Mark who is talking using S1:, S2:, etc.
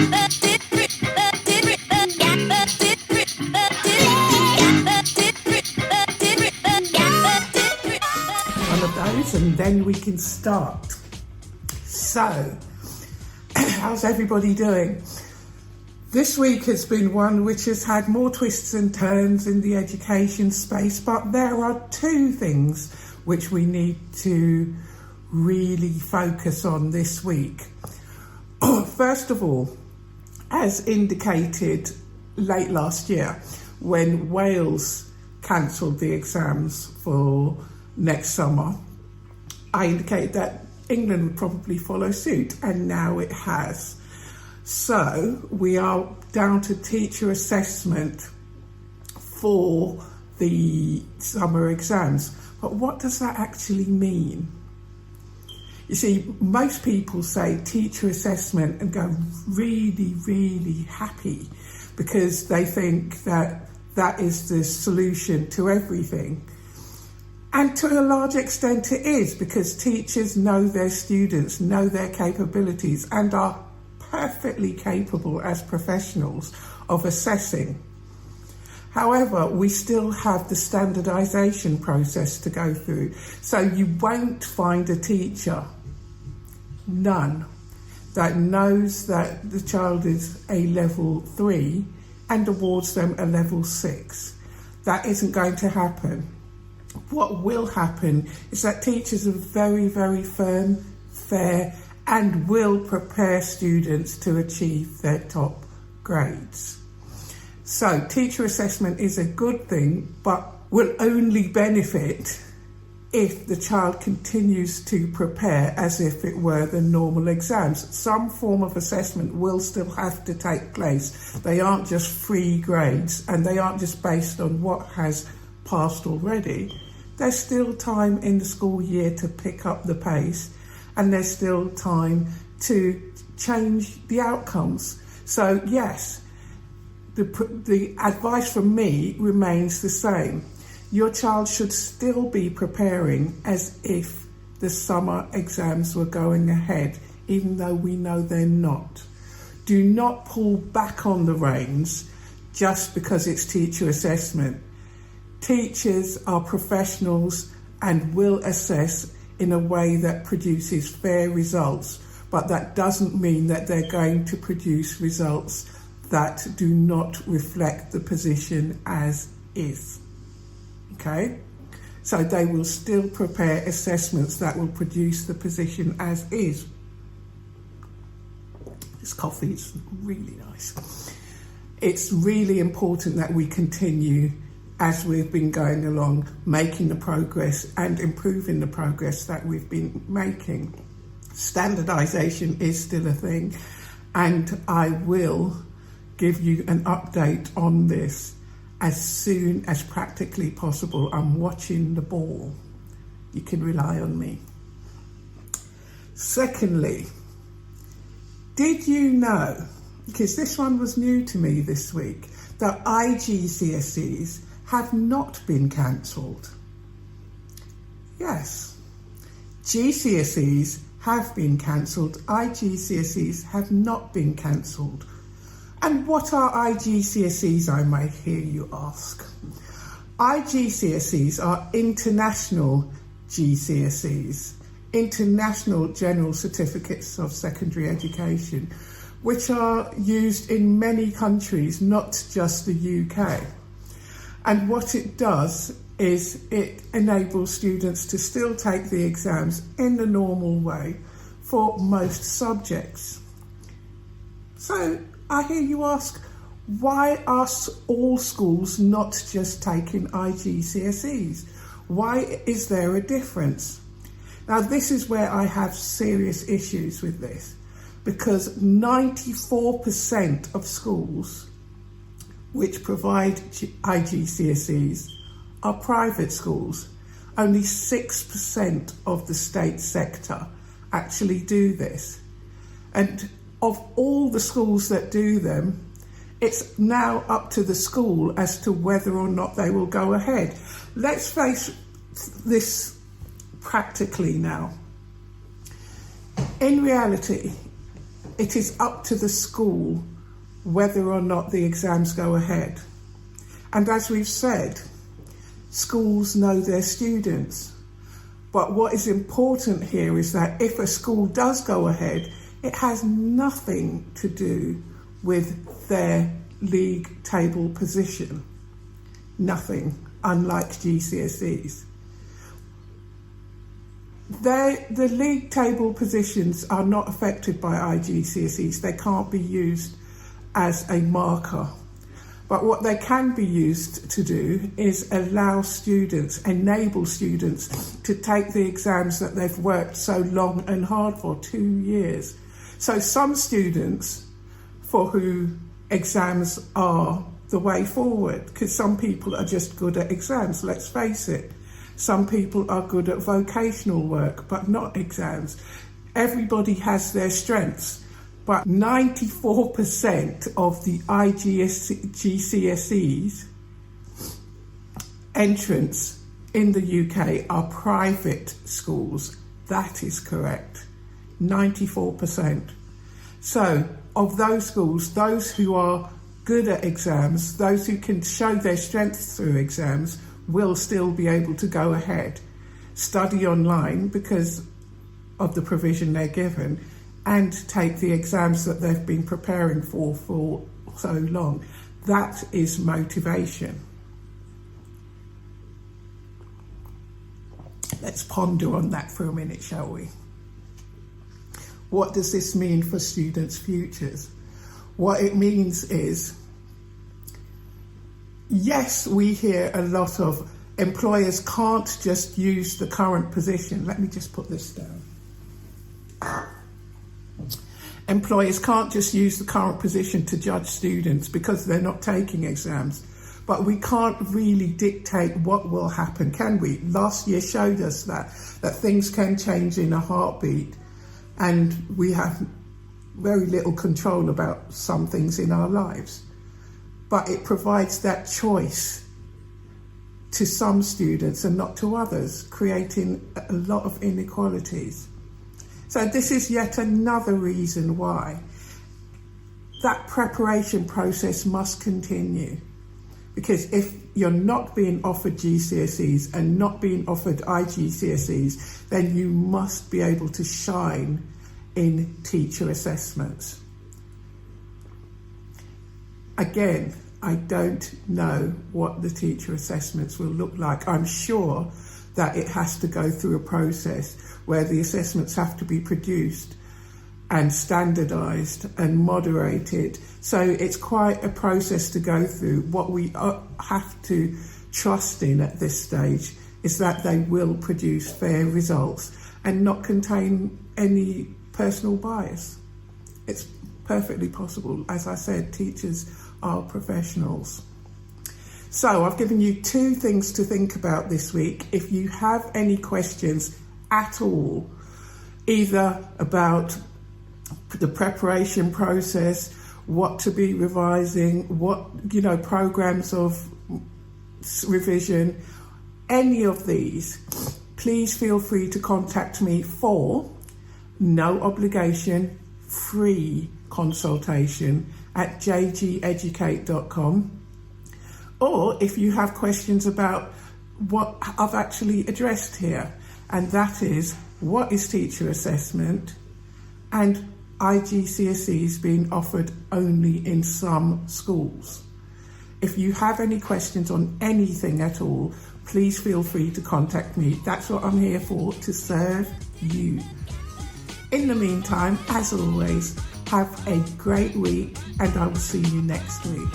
S1: One of those, and then we can start. So, how's everybody doing? This week has been one which has had more twists and turns in the education space, but there are two things which we need to really focus on this week. First of all, as indicated late last year, when Wales cancelled the exams for next summer, I indicated that England would probably follow suit, and now it has. So we are down to teacher assessment for the summer exams. But what does that actually mean? You see, most people say teacher assessment and go really, really happy because they think that that is the solution to everything. And to a large extent it is, because teachers know their students, know their capabilities, and are perfectly capable as professionals of assessing. However, we still have the standardisation process to go through. So you won't find a teacher, none, that knows that the child is a level 3 and awards them a level 6. That isn't going to happen. What will happen is that teachers are very, very firm, fair, and will prepare students to achieve their top grades. So teacher assessment is a good thing, but will only benefit if the child continues to prepare as if it were the normal exams. Some form of assessment will still have to take place. They aren't just free grades, and they aren't just based on what has passed already. There's still time in the school year to pick up the pace, and there's still time to change the outcomes. So yes, the advice from me remains the same. Your child should still be preparing as if the summer exams were going ahead, even though we know they're not. Do not pull back on the reins just because it's teacher assessment. Teachers are professionals and will assess in a way that produces fair results, but that doesn't mean that they're going to produce results that do not reflect the position as is. Okay? So they will still prepare assessments that will produce the position as is. This coffee is really nice. It's really important that we continue as we've been going along, making the progress and improving the progress that we've been making. Standardisation is still a thing, and I will give you an update on this as soon as practically possible. I'm watching the ball. You can rely on me. Secondly, did you know, because this one was new to me this week, that IGCSEs have not been cancelled? Yes. GCSEs have been cancelled. IGCSEs have not been cancelled. And what are IGCSEs, I might hear you ask? IGCSEs are international GCSEs, International General Certificates of Secondary Education, which are used in many countries, not just the UK. And what it does is it enables students to still take the exams in the normal way for most subjects. So I hear you ask, why are all schools not just taking IGCSEs? Why is there a difference? Now, this is where I have serious issues with this, because 94% of schools which provide IGCSEs are private schools. Only 6% of the state sector actually do this. And of all the schools that do them, it's now up to the school as to whether or not they will go ahead. Let's face this practically now. In reality, it is up to the school whether or not the exams go ahead. And as we've said, schools know their students. But what is important here is that if a school does go ahead, it has nothing to do with their league table position. Nothing, unlike GCSEs. The league table positions are not affected by IGCSEs. They can't be used as a marker. But what they can be used to do is enable students to take the exams that they've worked so long and hard for, 2 years. So some students for who exams are the way forward, because some people are just good at exams, let's face it. Some people are good at vocational work, but not exams. Everybody has their strengths. But 94% of the IGCSEs entrants in the UK are private schools. That is correct. 94%. So of those schools, those who are good at exams, those who can show their strengths through exams, will still be able to go ahead, study online because of the provision they're given, and take the exams that they've been preparing for so long. That is motivation. Let's ponder on that for a minute, shall we? What does this mean for students' futures? What it means is, yes, we hear a lot of employers can't just use the current position. Let me just put this down. Employers can't just use the current position to judge students because they're not taking exams. But we can't really dictate what will happen, can we? Last year showed us that things can change in a heartbeat, and we have very little control about some things in our lives. But it provides that choice to some students and not to others, creating a lot of inequalities. So this is yet another reason why that preparation process must continue. Because if you're not being offered GCSEs and not being offered IGCSEs, then you must be able to shine in teacher assessments. Again, I don't know what the teacher assessments will look like. I'm sure that it has to go through a process where the assessments have to be produced and standardised and moderated. So it's quite a process to go through. What we have to trust in at this stage is that they will produce fair results and not contain any personal bias. It's perfectly possible. As I said, teachers are professionals. So I've given you 2 things to think about this week. If you have any questions at all, either about the preparation process, what to be revising, programs of revision, any of these, please feel free to contact me for no obligation, free consultation at jgeducate.com. Or if you have questions about what I've actually addressed here, and that is, what is teacher assessment and IGCSEs being offered only in some schools. If you have any questions on anything at all, please feel free to contact me. That's what I'm here for, to serve you. In the meantime, as always, have a great week, and I will see you next week.